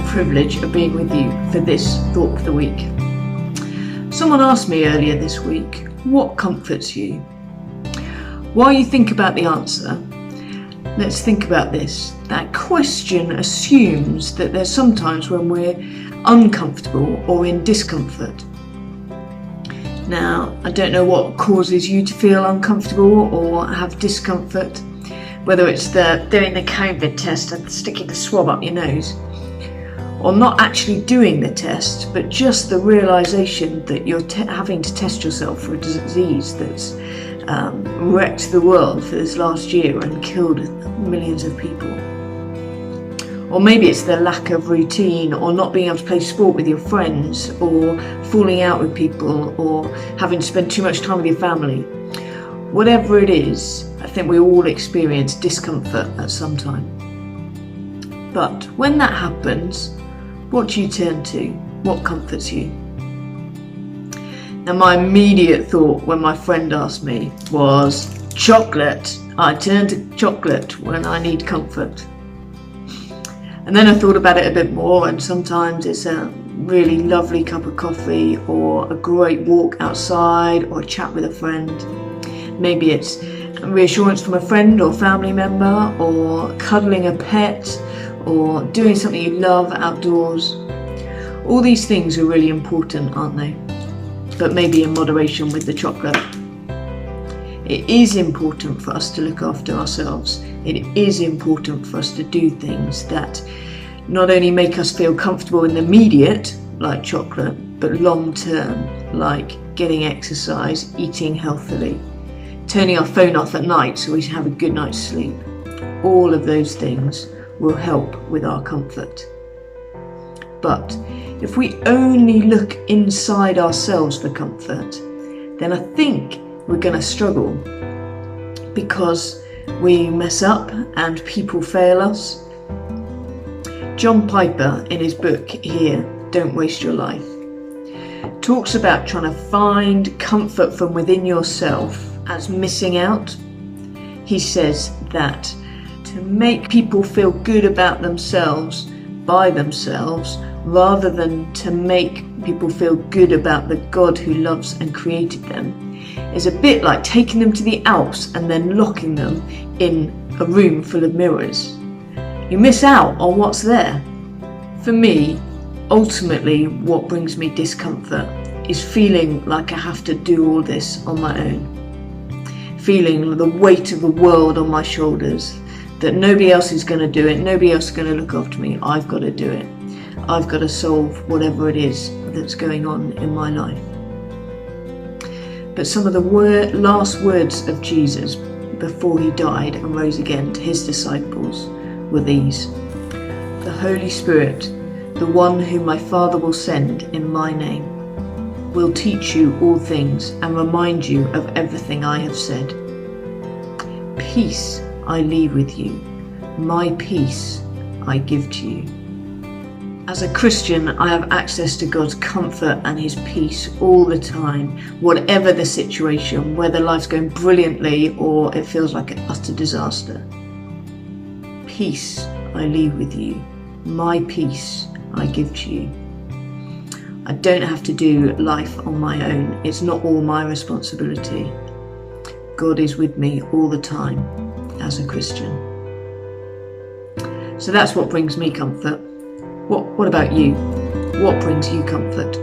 privilege of being with you for this Thought of the Week. Someone asked me earlier this week, what comforts you? While you think about the answer, let's think about this. That question assumes that there's sometimes when we're uncomfortable or in discomfort. Now, I don't know what causes you to feel uncomfortable or have discomfort, whether it's doing the COVID test and sticking the swab up your nose, or not actually doing the test, but just the realisation that you're having to test yourself for a disease that's wrecked the world for this last year and killed millions of people. Or maybe it's the lack of routine, or not being able to play sport with your friends, or falling out with people, or having to spend too much time with your family. Whatever it is, I think we all experience discomfort at some time. But when that happens, what do you turn to? What comforts you? Now, my immediate thought when my friend asked me was chocolate. I turn to chocolate when I need comfort. And then I thought about it a bit more, and sometimes it's a really lovely cup of coffee, or a great walk outside, or a chat with a friend. Maybe it's reassurance from a friend or family member, or cuddling a pet, or doing something you love outdoors. All these things are really important, aren't they? But maybe in moderation with the chocolate. It is important for us to look after ourselves. It is important for us to do things that not only make us feel comfortable in the immediate, like chocolate, but long term, like getting exercise, eating healthily, turning our phone off at night so we can have a good night's sleep. All of those things will help with our comfort. But if we only look inside ourselves for comfort, then I think we're going to struggle, because we mess up and people fail us. John Piper, in his book here, Don't Waste Your Life, talks about trying to find comfort from within yourself as missing out. He says that to make people feel good about themselves by themselves, rather than to make people feel good about the God who loves and created them, is a bit like taking them to the Alps and then locking them in a room full of mirrors. You miss out on what's there. For me, ultimately what brings me discomfort is feeling like I have to do all this on my own. Feeling the weight of the world on my shoulders, that nobody else is going to do it, nobody else is going to look after me, I've got to do it. I've got to solve whatever it is that's going on in my life. But some of the last words of Jesus before he died and rose again to his disciples were these: "The Holy Spirit, the one whom my Father will send in my name, will teach you all things and remind you of everything I have said. Peace I leave with you, my peace I give to you." As a Christian, I have access to God's comfort and his peace all the time, whatever the situation, whether life's going brilliantly or it feels like an utter disaster. Peace I leave with you, my peace I give to you. I don't have to do life on my own. It's not all my responsibility. God is with me all the time as a Christian. So that's what brings me comfort. What about you? What brings you comfort?